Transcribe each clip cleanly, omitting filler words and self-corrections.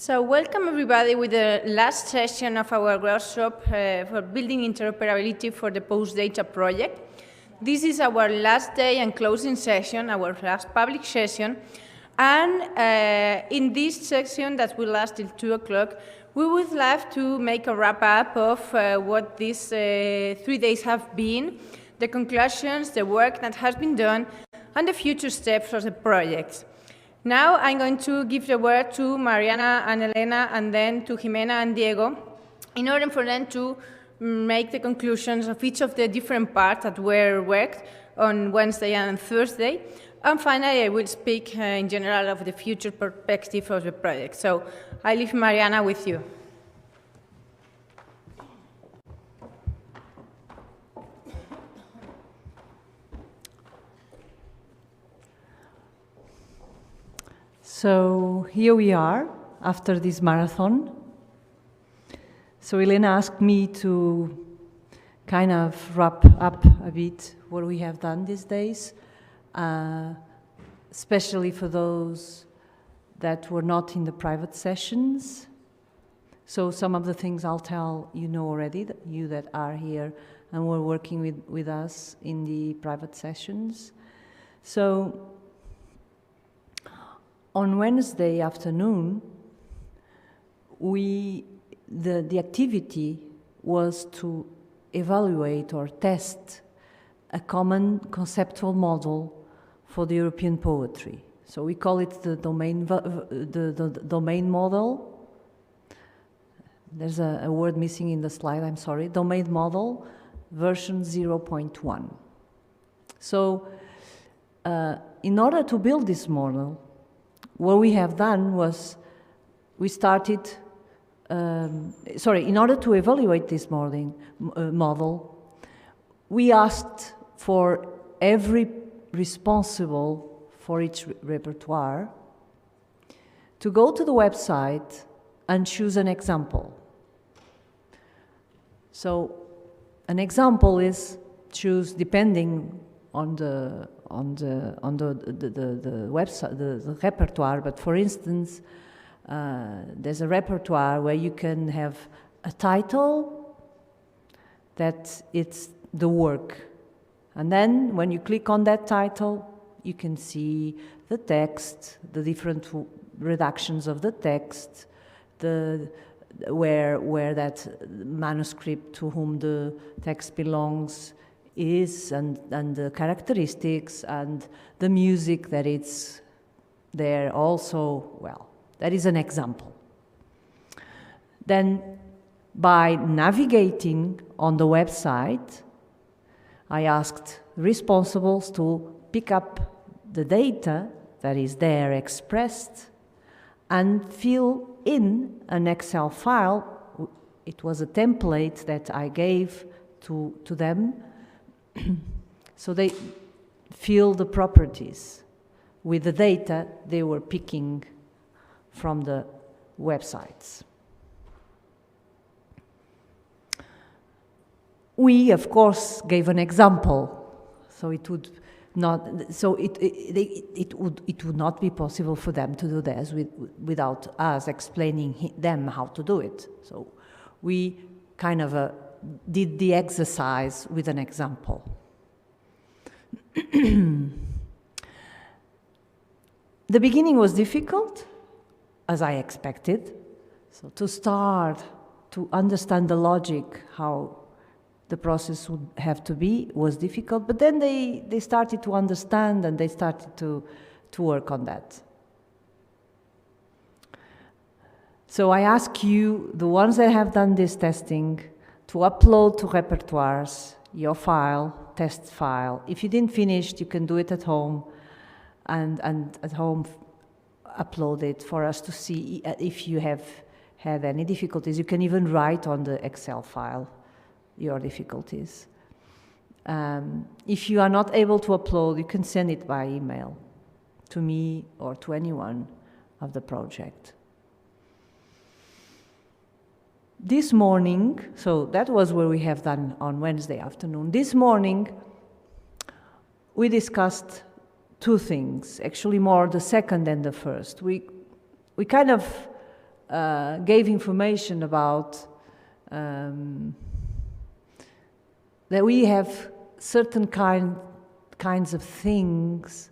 So welcome everybody with the last session of our workshop for building interoperability for the POSTDATA project. This is our last day and closing session, our last public session. And in this section that will last till 2 o'clock, we would love to make a wrap-up of what these 3 days have been, the conclusions, the work that has been done, and the future steps for the project. Now I'm going to give the word to Mariana and Elena and then to Jimena and Diego in order for them to make the conclusions of each of the different parts that were worked on Wednesday and Thursday. And finally, I will speak in general of the future perspective of the project. So I leave Mariana with you. So here we are after this marathon. So Elena asked me to kind of wrap up a bit what we have done these days, especially for those that were not in the private sessions. So some of the things I'll tell you know already, you that are here and were working with us in the private sessions. So on Wednesday afternoon, the activity was to evaluate or test a common conceptual model for the European poetry. So we call it the domain model. There's a word missing in the slide, I'm sorry. Domain model version 0.1. So in order to build this model, what we have done was we started, in order to evaluate this model, we asked for every responsible for each repertoire to go to the website and choose an example. So an example is choose depending on the website, the repertoire, but for instance, there's a repertoire where you can have a title that it's the work. And then when you click on that title, you can see the text, the different redactions of the text, where that manuscript to whom the text belongs is, and the characteristics and the music that it's there also. Well, that is an example. Then by navigating on the website, I asked responsibles to pick up the data that is there expressed and fill in an Excel file. It was a template that I gave to them. So they fill the properties with the data they were picking from the websites. We, of course, gave an example, so it would not be possible for them to do this without us explaining them how to do it. So we kind of did the exercise with an example. The beginning was difficult, as I expected. So to start to understand the logic, how the process would have to be, was difficult, but then they started to understand and they started to work on that. So I ask you, the ones that have done this testing, to upload to repertoires your file, test file. If you didn't finish, you can do it at home, and at home upload it for us to see if you have had any difficulties. You can even write on the Excel file your difficulties. If you are not able to upload, you can send it by email to me or to anyone of the project. This morning, so that was what we have done on Wednesday afternoon. This morning, we discussed two things, actually more the second than the first. We kind of gave information about that we have certain kinds of things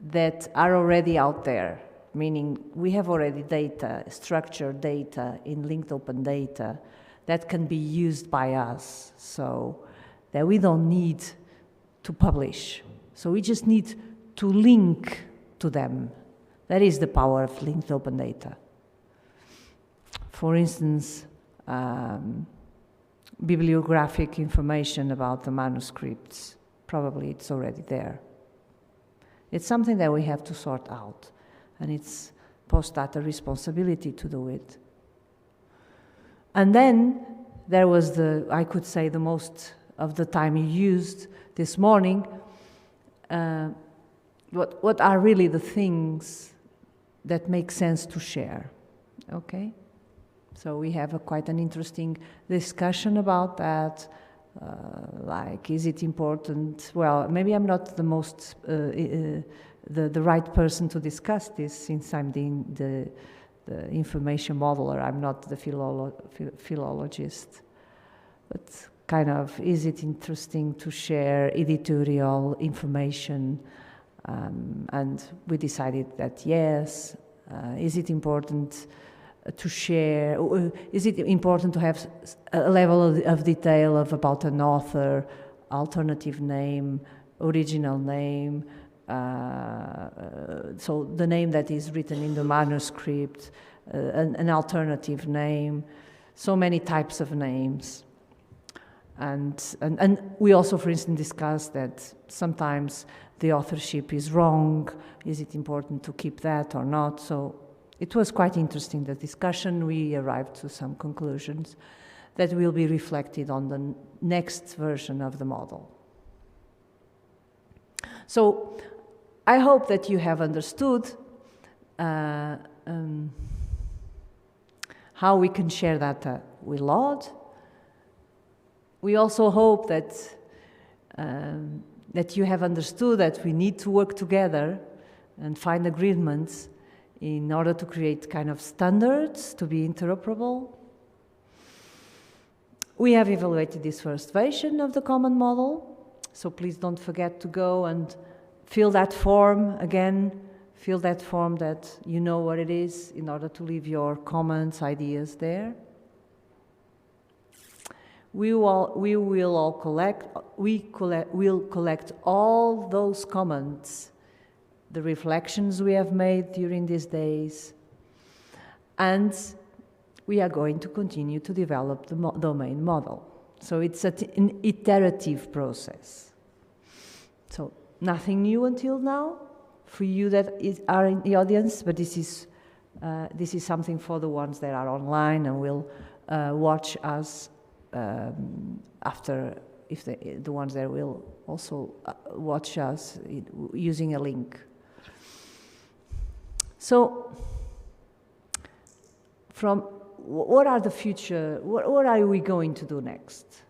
that are already out there, meaning we have already data, structured data in linked open data that can be used by us, so that we don't need to publish. So we just need to link to them. That is the power of linked open data. For instance, bibliographic information about the manuscripts, probably it's already there. It's something that we have to sort out, and it's POSTDATA responsibility to do it. And then there was I could say the most of the time you used this morning, what are really the things that make sense to share, okay? So we have quite an interesting discussion about that, like, is it important? Well, maybe I'm not the most, the right person to discuss this, since I'm the information modeler, I'm not the philologist. But kind of, is it interesting to share editorial information? And we decided that yes. Is it important to share? Is it important to have a level of detail about an author, alternative name, original name, so the name that is written in the manuscript, an alternative name, so many types of names. And we also, for instance, discussed that sometimes the authorship is wrong. Is it important to keep that or not? So it was quite interesting, the discussion. We arrived to some conclusions that will be reflected on the next version of the model. So I hope that you have understood how we can share data with LOD. We also hope that that you have understood that we need to work together and find agreements in order to create kind of standards to be interoperable. We have evaluated this first version of the common model, so please don't forget to go and fill that form again, fill that form that you know what it is in order to leave your comments, ideas there. We'll collect all those comments, the reflections we have made during these days, and we are going to continue to develop the domain model. So it's an iterative process. So nothing new until now for you that are in the audience, but this is something for the ones that are online and will watch us after, if the ones that will also watch us using a link. So, from what are the future, what are we going to do next?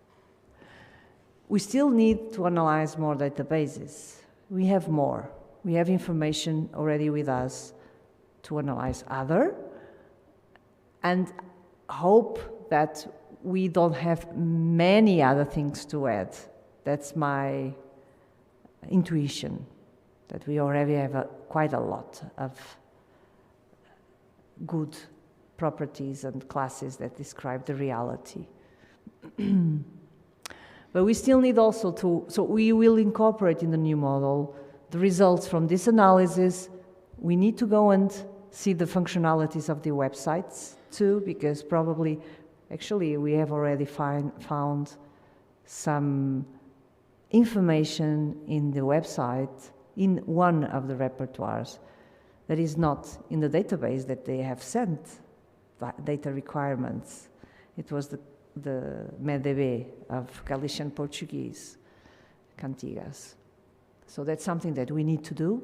We still need to analyze more databases. We have more. We have information already with us to analyze other, and hope that we don't have many other things to add. That's my intuition, that we already have quite a lot of good properties and classes that describe the reality. But we still need also so we will incorporate in the new model the results from this analysis. We need to go and see the functionalities of the websites too, because probably, actually, we have already found some information in the website, in one of the repertoires, that is not in the database that they have sent data requirements. It was the MEDB of Galician Portuguese, Cantigas. So that's something that we need to do.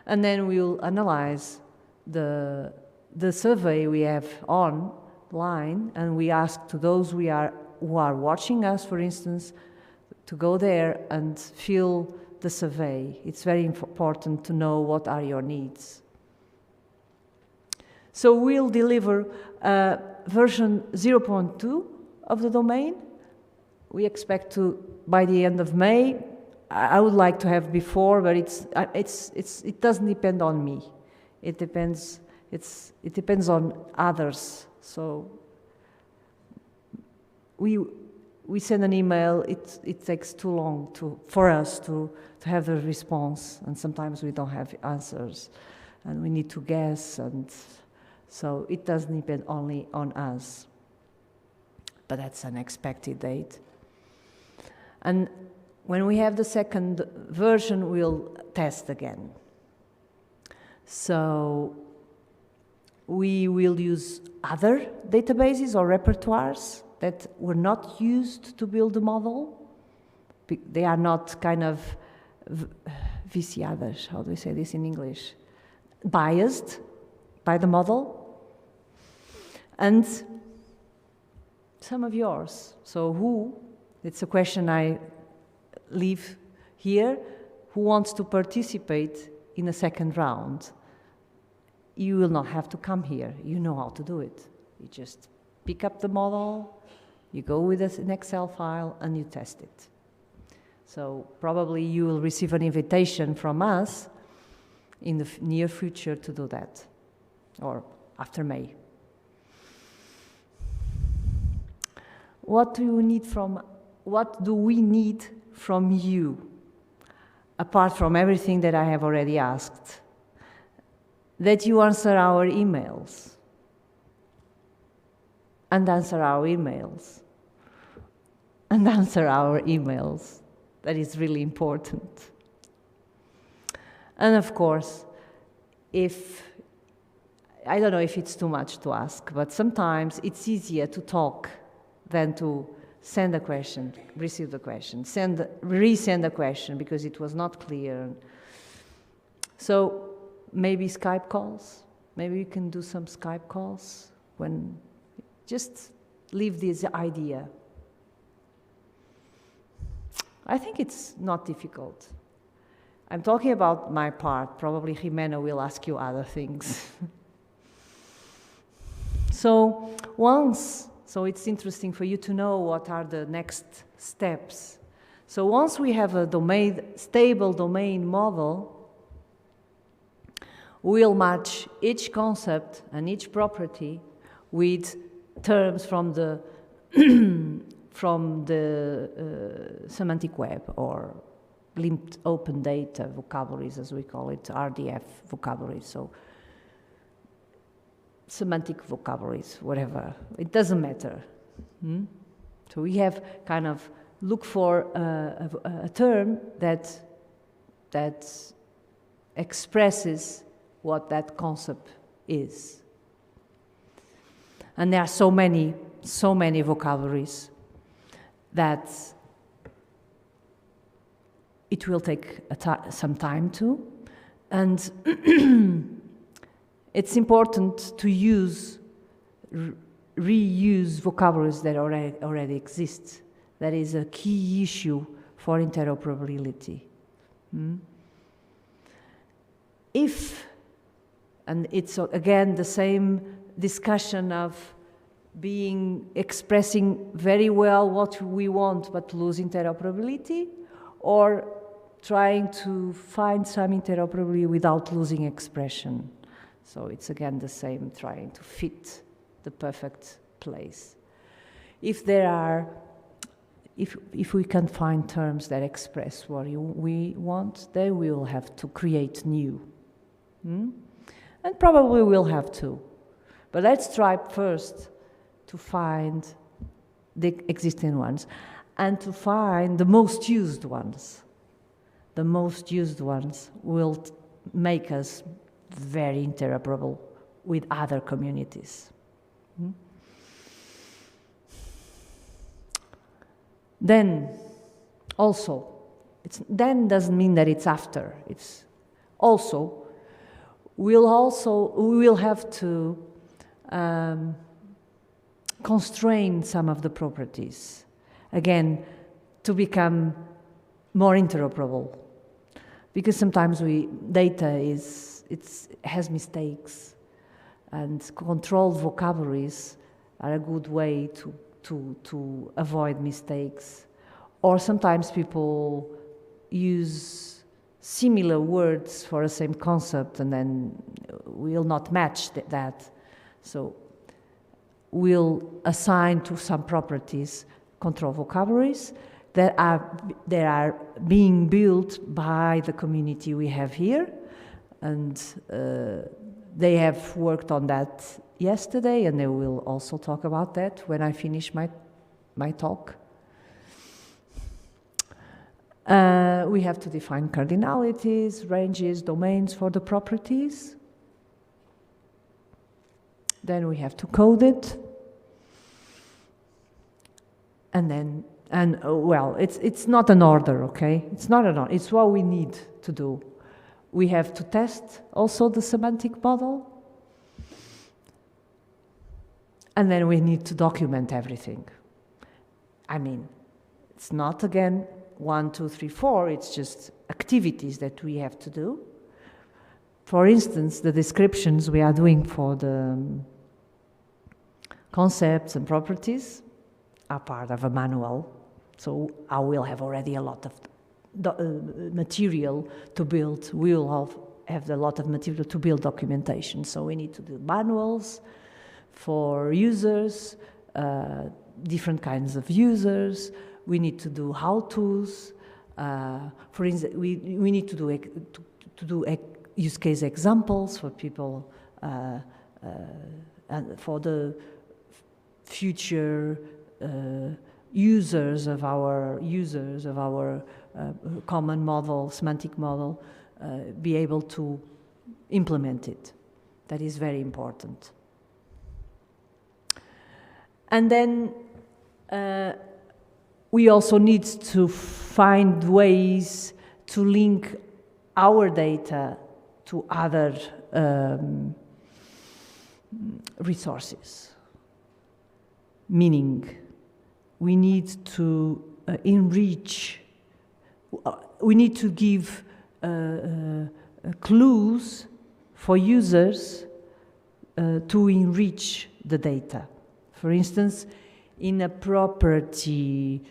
And then we'll analyze the survey we have online, and we ask to those who are watching us, for instance, to go there and fill the survey. It's very important to know what are your needs. So we'll deliver version 0.2 of the domain. We expect to, by the end of May. I would like to have before, but it doesn't depend on me. It depends on others. So we send an email. It takes too long for us to have a response, and sometimes we don't have answers, and we need to guess, and so it doesn't depend only on us. But that's an expected date. And when we have the second version, we'll test again. So we will use other databases or repertoires that were not used to build the model. They are not kind of viciadas, how do we say this in English? Biased by the model. And some of yours. So who? It's a question I leave here. Who wants to participate in a second round? You will not have to come here. You know how to do it. You just pick up the model, you go with an Excel file, and you test it. So probably you will receive an invitation from us in the near future to do that, or after May. What do we need from you, apart from everything that I have already asked? That you answer our emails, and answer our emails, and answer our emails. That is really important. And of course, I don't know if it's too much to ask, but sometimes it's easier to talk than to send a question, receive the question, resend a question because it was not clear. So maybe Skype calls. Maybe you can do some Skype calls just leave this idea. I think it's not difficult. I'm talking about my part. Probably Jimena will ask you other things. So it's interesting for you to know what are the next steps. So once we have a stable domain model, we'll match each concept and each property with terms from the semantic web, or linked open data vocabularies, as we call it, RDF vocabularies. So semantic vocabularies, whatever, it doesn't matter. So we have kind of look for a term that expresses what that concept is. And there are so many vocabularies that it will take some time to, and it's important to reuse vocabularies that already exist. That is a key issue for interoperability. And it's again the same discussion of expressing very well what we want but lose interoperability, or trying to find some interoperability without losing expression. So it's again the same, trying to fit the perfect place. If we can find terms that express what we want, then we will have to create new. And probably we'll have to. But let's try first to find the existing ones and to find the most used ones. The most used ones will make us very interoperable with other communities. Then, also, then doesn't mean that it's after. It's also, we will have to constrain some of the properties, again, to become more interoperable. Because sometimes data has mistakes, And controlled vocabularies are a good way to avoid mistakes. Or sometimes people use similar words for the same concept and then will not match that. So we'll assign to some properties control vocabularies that are being built by the community we have here, and they have worked on that yesterday, and they will also talk about that when I finish my talk. We have to define cardinalities, ranges, domains for the properties. Then we have to code it. And then, well, it's not an order, okay? It's not an order, it's what we need to do. We have to test also the semantic model. And then we need to document everything. I mean, it's not, again, 1, 2, 3, 4, it's just activities that we have to do. For instance, the descriptions we are doing for the concepts and properties are part of a manual. So I will have already a lot of material to build. We will have a lot of material to build documentation. So we need to do manuals for users, different kinds of users. We need to do how-tos. For instance, we need to do use case examples for people and for the future users of our common model, semantic model, be able to implement it. That is very important. And then we also need to find ways to link our data to other resources. Meaning, we need to enrich, we need to give clues for users to enrich the data. For instance, in a property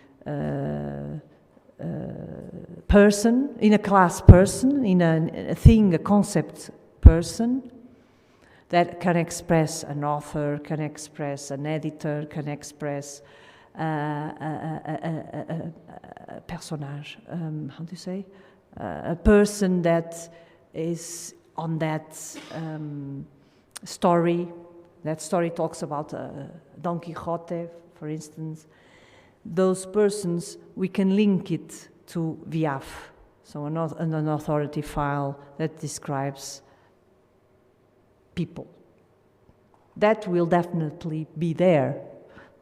person, in a class person, in a thing, a concept person, that can express an author, can express an editor, can express a personnage, how do you say? A person that is on that story. That story talks about Don Quixote, for instance. Those persons, we can link it to VIAF, so an authority file that describes people. That will definitely be there,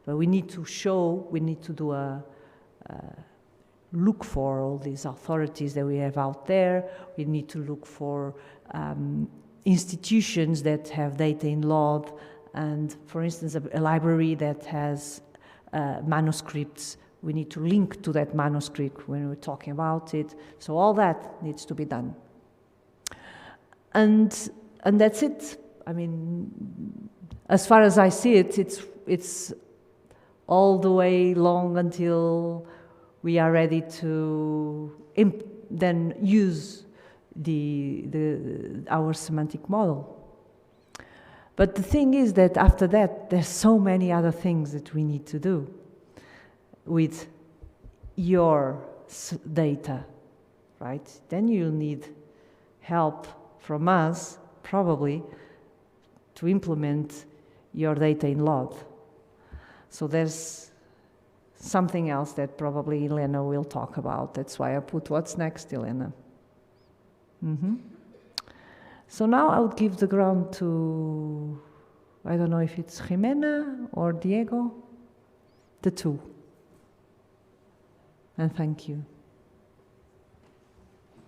but we need to show, we need to do a look for all these authorities that we have out there. We need to look for institutions that have data in log, and for instance, a library that has manuscripts. We need to link to that manuscript when we're talking about it. So all that needs to be done. And that's it. I mean, as far as I see it, it's all the way long until we are ready to then use our semantic model. But the thing is that after that, there's so many other things that we need to do with your data, right? Then you'll need help from us, probably, to implement your data in log. So there's something else that probably Elena will talk about. That's why I put what's next, Elena. So now I would give the ground to, I don't know if it's Jimena or Diego, the two. And thank you.